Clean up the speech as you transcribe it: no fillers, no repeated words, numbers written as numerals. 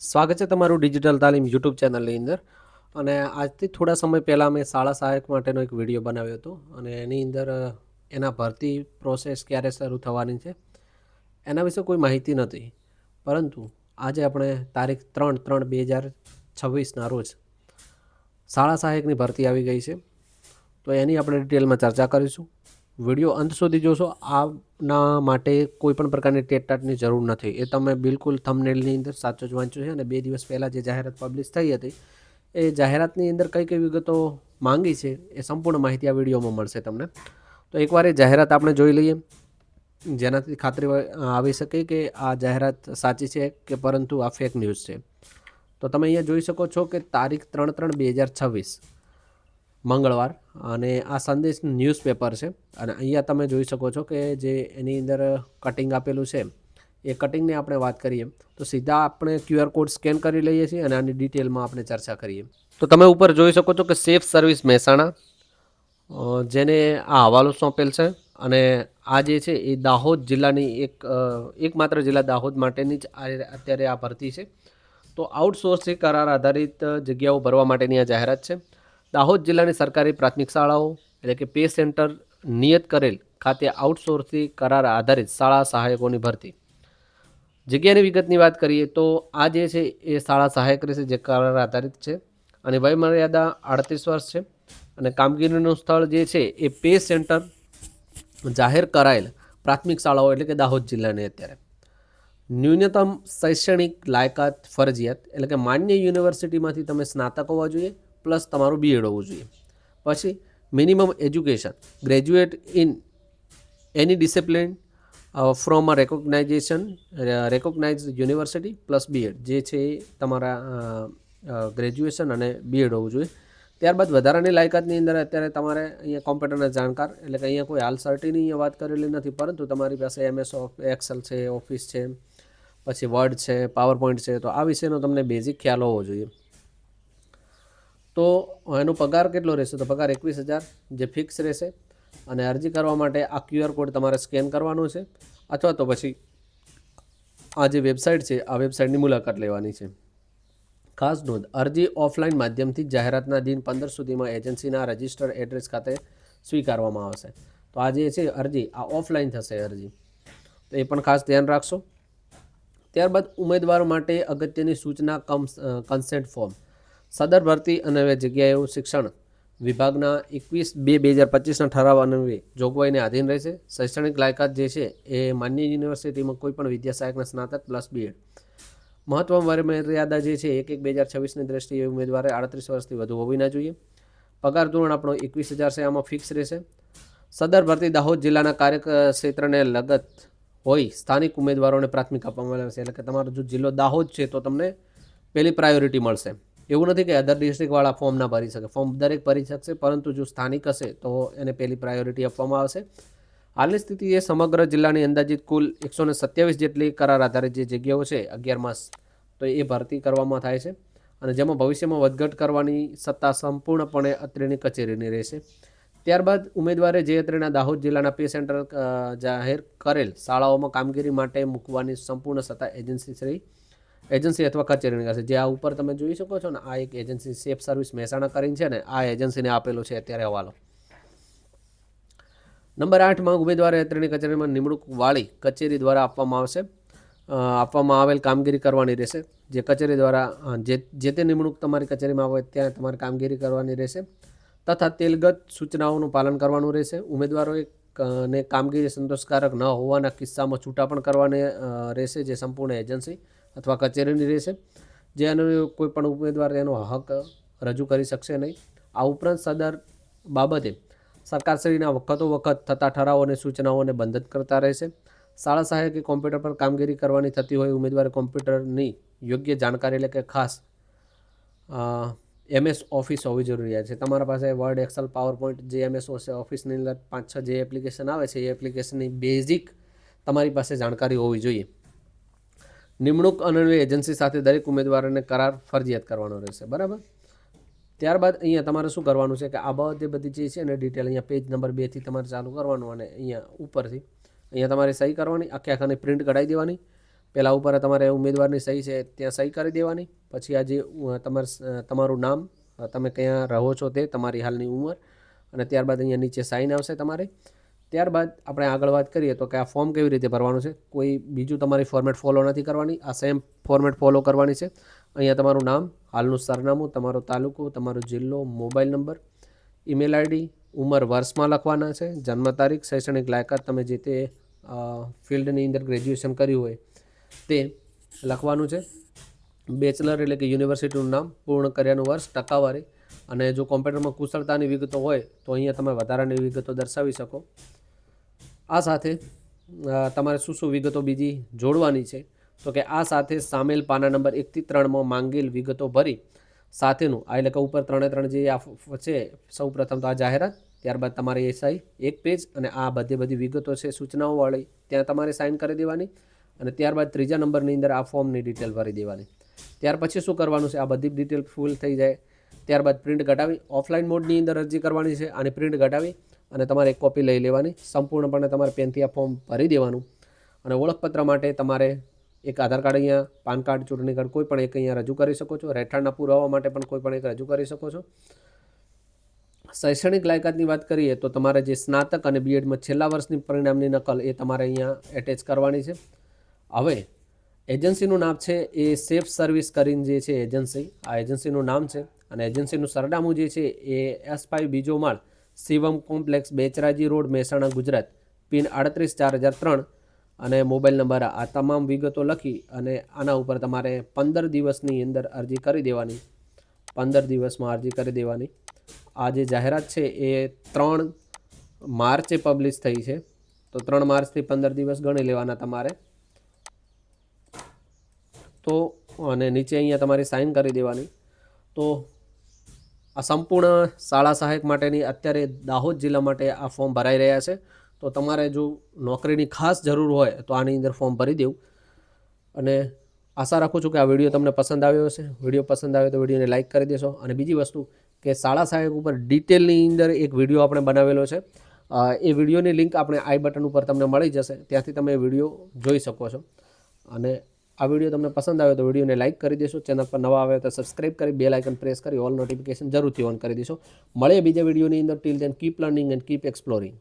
સ્વાગત છે તમારું ડિજિટલ તાલીમ યુટ્યુબ ચેનલની અંદર. અને આજથી થોડા સમય પહેલાં મેં શાળા સહાયક માટેનો એક વિડીયો બનાવ્યો હતો અને એની અંદર એના ભરતી પ્રોસેસ ક્યારે શરૂ થવાની છે એના વિશે કોઈ માહિતી નથી. પરંતુ આજે આપણે તારીખ 3/3/2026ના રોજ શાળા સહાયકની ભરતી આવી ગઈ છે. તો એની આપણે ડિટેલમાં ચર્ચા કરીશું. વિડીયો અંત સુધી જોશો. આના માટે કોઈ પણ પ્રકારની ટેટટાટની જરૂર નથી. એ તમે બિલકુલ થંબનેલની અંદર સાચું જ વાંચ્યું છે. અને 2 દિવસ પહેલાં જે જાહેરાત પબ્લિશ થઈ હતી એ જાહેરાતની અંદર કઈ કઈ વિગતો માંગી છે એ સંપૂર્ણ માહિતી આ વિડીયોમાં મળશે તમને. તો એકવાર એ જાહેરાત આપણે જોઈ લઈએ, જેનાથી ખાતરી આવી શકે કે આ જાહેરાત સાચી છે કે પરંતુ આ ફેક ન્યૂઝ છે. તો તમે અહીંયા જોઈ શકો છો કે તારીખ 3/3/2026 મંગળવાર, અને આ સંદેશ ન્યૂઝપેપર છે. અને અહીંયા તમે જોઈ શકો છો કે જે એની અંદર કટિંગ આપેલું છે એ કટિંગની આપણે વાત કરીએ તો સીધા આપણે QR કોડ સ્કેન કરી લઈએ છીએ અને આની ડિટેલમાં આપણે ચર્ચા કરીએ. તો તમે ઉપર જોઈ શકો છો કે સેફ સર્વિસ મહેસાણા, જેને આ હવાલો સોંપેલ છે. અને આ જે છે એ દાહોદ જિલ્લાની એકમાત્ર જિલ્લા દાહોદ માટેની જ અત્યારે આ ભરતી છે. તો આઉટસોર્સિંગ કરાર આધારિત જગ્યાઓ ભરવા માટેની આ જાહેરાત છે. દાહોદ જિલ્લાની સરકારી પ્રાથમિક શાળાઓ એટલે કે પે સેન્ટર નિયત કરેલ ખાતે આઉટસોર્સિંગ કરાર આધારિત શાળા સહાયકોની ભરતી. જગ્યાની વિગતની વાત કરીએ તો આ જે છે એ શાળા સહાયક રહેશે, જે કરાર આધારિત છે. અને વયમર્યાદા 38 વર્ષ છે. અને કામગીરીનું સ્થળ જે છે એ પે સેન્ટર જાહેર કરાયેલ પ્રાથમિક શાળાઓ એટલે કે દાહોદ જિલ્લાની. અત્યારે ન્યૂનતમ શૈક્ષણિક લાયકાત ફરજિયાત એટલે કે માન્ય યુનિવર્સિટીમાંથી તમે સ્નાતક હોવા જોઈએ પ્લસ તમારું BEd હોવું જોઈએ. પછી minimum education graduate in any discipline from a recognised university plus BEd, જે છે તમારા ગ્રેજ્યુએશન અને BEd હોવું જોઈએ. ત્યારબાદ વધારાની લાયકાતની અંદર અત્યારે તમારે અહીંયા કોમ્પ્યુટરના જાણકાર એટલે કે અહીંયા કોઈ હાલ સર્ટિની અહીંયા વાત કરેલી નથી, પરંતુ તમારી પાસે MS એક્સેલ છે, ઓફિસ છે, પછી વર્ડ છે, પાવરપોઈન્ટ છે. તો આ વિશેનો તમને બેઝિક ખ્યાલ હોવો જોઈએ. તો એનો પગાર કેટલો રહેશે? તો પગાર 21,000 જે ફિક્સ રહેશે. અને અરજી કરવા માટે આ QR કોડ તમારે સ્કેન કરવાનો છે, અથવા તો પછી આ જે વેબસાઇટ છે આ વેબસાઇટની મુલાકાત લેવાની છે. ખાસ નોંધ, અરજી ઓફલાઈન માધ્યમથી જાહેરાતના દિન 15 સુધીમાં એજન્સીના રજિસ્ટર્ડ એડ્રેસ ખાતે સ્વીકારવામાં આવશે. તો આ જે છે અરજી આ ઓફલાઈન થશે અરજી, તો એ પણ ખાસ ધ્યાન રાખશો. ત્યારબાદ ઉમેદવારો માટે અગત્યની સૂચના કન્સેન્ટ ફોર્મ. સદર ભરતી અને જગ્યાએ શિક્ષણ વિભાગના 21/2/2025ના ઠરાવ અન્વયે જોગવાઈને આધીન રહેશે. શૈક્ષણિક લાયકાત જે છે એ માન્ય યુનિવર્સિટીમાં કોઈપણ વિદ્યા સહાયકના સ્નાતક પ્લસ BEd. મહત્વ મર્યાદા જે છે 1/1/2026ની દ્રષ્ટિએ ઉમેદવારે 38 વર્ષથી વધુ હોવી ના જોઈએ. પગાર ધોરણ આપણો 21,000 છે, આમાં ફિક્સ રહેશે. સદર ભરતી દાહોદ જિલ્લાના કાર્યક્ષેત્રને લગત હોય સ્થાનિક ઉમેદવારોને પ્રાથમિક આપવામાં આવશે. એટલે કે તમારો જો જિલ્લો દાહોદ છે તો તમને પહેલી પ્રાયોરિટી મળશે. એવું નથી કે અધર ડિસ્ટ્રિક્ટવાળા ફોર્મ ના ભરી શકે, ફોર્મ દરેક ભરી શકશે, પરંતુ જો સ્થાનિક હશે તો એને પહેલી પ્રાયોરિટી આપવામાં આવશે. હાલની સ્થિતિએ સમગ્ર જિલ્લાની અંદાજિત કુલ 127 જેટલી કરાર આધારિત જે જગ્યાઓ છે 11 માસ, તો એ ભરતી કરવામાં થાય છે. અને જેમાં ભવિષ્યમાં વધઘટ કરવાની સત્તા સંપૂર્ણપણે અત્રેની કચેરીની રહેશે. ત્યારબાદ ઉમેદવારે જે અત્રેના દાહોદ જિલ્લાના પે સેન્ટર જાહેર કરેલ શાળાઓમાં કામગીરી માટે મૂકવાની સંપૂર્ણ સત્તા એજન્સી અથવા કચેરીની કરશે. જે આ ઉપર તમે જોઈ શકો છો ને, આ એક એજન્સી સેફ સર્વિસ મહેસાણા કરીને છે ને, આ એજન્સીને આપેલો છે અત્યારે હવાલો. નંબર 8માં ઉમેદવારે અત્રેની કચેરીમાં નિમણૂક વાળી કચેરી દ્વારા આપવામાં આવેલ કામગીરી કરવાની રહેશે. જે કચેરી દ્વારા જે તે નિમણૂક તમારી કચેરીમાં આવે ત્યાં તમારે કામગીરી કરવાની રહેશે, તથા તેલગત સૂચનાઓનું પાલન કરવાનું રહેશે. ઉમેદવારોએ ને કામગીરી સંતોષકારક ન હોવાના કિસ્સામાં છૂટા પણ કરવાની રહેશે, જે સંપૂર્ણ એજન્સી અથવા કચેરીની રહેશે. જે અન્વયે કોઈ પણ ઉમેદવાર એનો હક રજૂ કરી શકશે નહીં. આ ઉપરાંત સદર બાબતે સરકારશ્રીના વખત થતા ઠરાવો અને સૂચનાઓને બંધન કરતા રહેશે. શાળા સહાયકે કોમ્પ્યુટર પર કામગીરી કરવાની થતી હોય ઉમેદવારે કોમ્પ્યુટરની યોગ્ય જાણકારી એટલે કે ખાસ MS ઓફિસ હોવી જરૂરિયાત છે. તમારા પાસે વર્ડ, એક્સેલ, પાવરપોઈન્ટ, જે MS ઓફિસની અંદર 5-6 જે એપ્લિકેશન આવે છે એ એપ્લિકેશનની બેઝિક તમારી પાસે જાણકારી હોવી જોઈએ. નિમણૂક અન્વયે એજન્સી સાથે દરેક ઉમેદવારોને કરાર ફરજિયાત કરવાનો રહેશે. બરાબર. ત્યારબાદ અહીંયા તમારે શું કરવાનું છે કે આ બધી જે છે ને ડિટેલ અહીંયા પેજ નંબર 2થી તમારે ચાલુ કરવાનું, અને અહીંયા ઉપરથી અહીંયા તમારે સહી કરવાની, આખાની પ્રિન્ટ કઢાવી દેવાની. પહેલાં ઉપર તમારે ઉમેદવારની સહી છે ત્યાં સહી કરી દેવાની. પછી આ જે તમારું નામ, તમે ક્યાં રહો છો તે, તમારી હાલની ઉંમર, અને ત્યારબાદ અહીંયા નીચે સાઇન આવશે તમારે. ત્યારબાદ આપણે આગળ વાત કરીએ તો કે આ ફોર્મ કેવી રીતે ભરવાનું છે. કોઈ બીજું તમારી ફોર્મેટ ફોલો નથી કરવાની, આ સેમ ફોર્મેટ ફોલો કરવાની છે. અહીંયા તમારું નામ, હાલનું સરનામું, તમારો તાલુકો, તમારો જિલ્લો, મોબાઈલ નંબર, ઈમેલ આઈડી, ઉંમર વર્ષમાં લખવાના છે, જન્મ તારીખ, શૈક્ષણિક લાયકાત, તમે જે તે ફિલ્ડની અંદર ગ્રેજ્યુએશન કર્યું હોય તે લખવાનું છે. બેચલર એટલે કે યુનિવર્સિટીનું નામ, પૂર્ણ કર્યાનું વર્ષ, ટકાવારી, અને જો કોમ્પ્યુટરમાં કુશળતાની વિગતો હોય તો અહીંયા તમે વધારાની વિગતો દર્શાવી શકો. આ સાથે તમારે શું શું વિગતો બીજી જોડવાની છે તો કે આ સાથે સામેલ પાના નંબર 1 થી 3 માંગેલ વિગતો ભરી સાથેનું, આ એટલે કે ઉપર 3 જે છે, સૌ પ્રથમ તો આ જાહેરાત, ત્યારબાદ તમારી એસઆઈ એક પેજ, અને આ બધી વિગતો છે સૂચનાઓવાળી, ત્યાં તમારે સાઇન કરી દેવાની. અને ત્યારબાદ 3જા નંબરની અંદર આ ફોર્મની ડિટેલ ભરી દેવાની. ત્યાર પછી શું કરવાનું છે, આ બધી ડિટેલ ફૂલ થઈ જાય ત્યારબાદ પ્રિન્ટ કઢાવી ઓફલાઈન મોડની અંદર અરજી કરવાની છે. આની પ્રિન્ટ કઢાવી અને તમારે એક કોપી લઈ લેવાની. સંપૂર્ણપણે તમારે પેનથી આ ફોર્મ ભરી દેવાનું. અને ઓળખપત્ર માટે તમારે એક આધાર કાર્ડ, અહીંયા પાન કાર્ડ, ચૂંટણી કાર્ડ, કોઈ પણ એક અહીંયા રજૂ કરી શકો છો. રહેઠાણના પુરાવા માટે પણ કોઈ પણ એક રજૂ કરી શકો છો. શૈક્ષણિક લાયકાતની વાત કરીએ તો તમારે જે સ્નાતક અને બીએડમાં છેલ્લા વર્ષની પરિણામની નકલ એ તમારે અહીંયા એટેચ કરવાની છે. હવે એજન્સીનું નામ છે એ સેફ સર્વિસ કરીને જે છે એજન્સી, આ એજન્સીનું નામ છે. અને એજન્સીનું સરનામું જે છે એ S5 બીજો માળ, Shivam complex, Becharaji road, Mehsana, Gujarat, pin 384003, અને મોબાઈલ નંબર. આ તમામ વિગતો લખી અને આના ઉપર તમારે 15 દિવસની અંદર અરજી કરી દેવાની. 15 દિવસમાં અરજી કરી દેવાની. આ જે જાહેરાત છે એ 3 માર્ચે પબ્લિશ થઈ છે, તો 3 માર્ચથી 15 દિવસ ગણી લેવાના તમારે. તો અને નીચે અહીંયા તમારે સાઇન કરી દેવાની. તો આ સંપૂર્ણ શાળા સહાયક માટેની અત્યારે દાહોદ જિલ્લા માટે આ ફોર્મ ભરાઈ રહ્યા છે. તો તમારે જો નોકરીની ખાસ જરૂર હોય તો આની અંદર ફોર્મ ભરી દેવું. અને આશા રાખું છું કે આ વિડીયો તમને પસંદ આવ્યો હશે. વિડીયો પસંદ આવે તો વિડીયોને લાઇક કરી દેશો. અને બીજી વસ્તુ કે શાળા સહાયક ઉપર ડિટેલની અંદર એક વિડીયો આપણે બનાવેલો છે. એ વિડીયોની લિંક આપણે આઈ બટન ઉપર તમને મળી જશે, ત્યાંથી તમે વિડીયો જોઈ શકો છો. અને આ વિડીયો તમને પસંદ આવે તો વિડીયોને લાઇક કરી દેશો. ચેનલ પર નવા આવે તો સબસ્ક્રાઇબ કરી બેલ આઇકન પ્રેસ કરી ઓલ નોટિફિકેશન જરૂરથી ઓન કરી દેશો. મળીએ બીજા વિડીયોની અંદર. Till then keep learning and keep exploring.